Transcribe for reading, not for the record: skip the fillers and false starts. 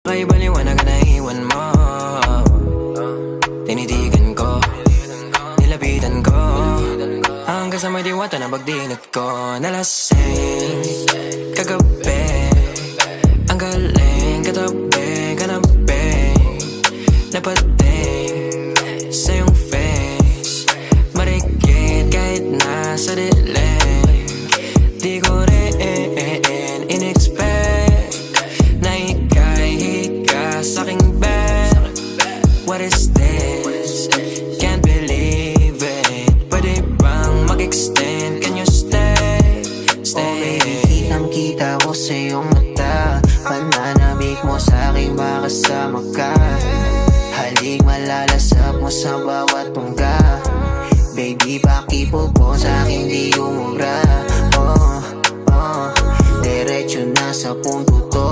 Kay baliwanag na iwan mo. Tinitigan ko, nilapitan ko, hanggang sa may diwata na pagdilat ko. Nalasing kagabi, ang galing katabi, kanabi, napating sa iyong face, marikit kahit nasa dilim. Di ko rin in-expect na ika'y hika sa'king bed. What is this? Can't believe it. Pwede bang mag-extend? Can you stay? Stay. Oh baby, kitang-kita ko sa iyong mata. Pananabik mo sa'king makasama ka. Halik malalasap mo sa bawat tungga. Baby, pakipo po sa'king di umubra. Oh, diretso na sa punto to.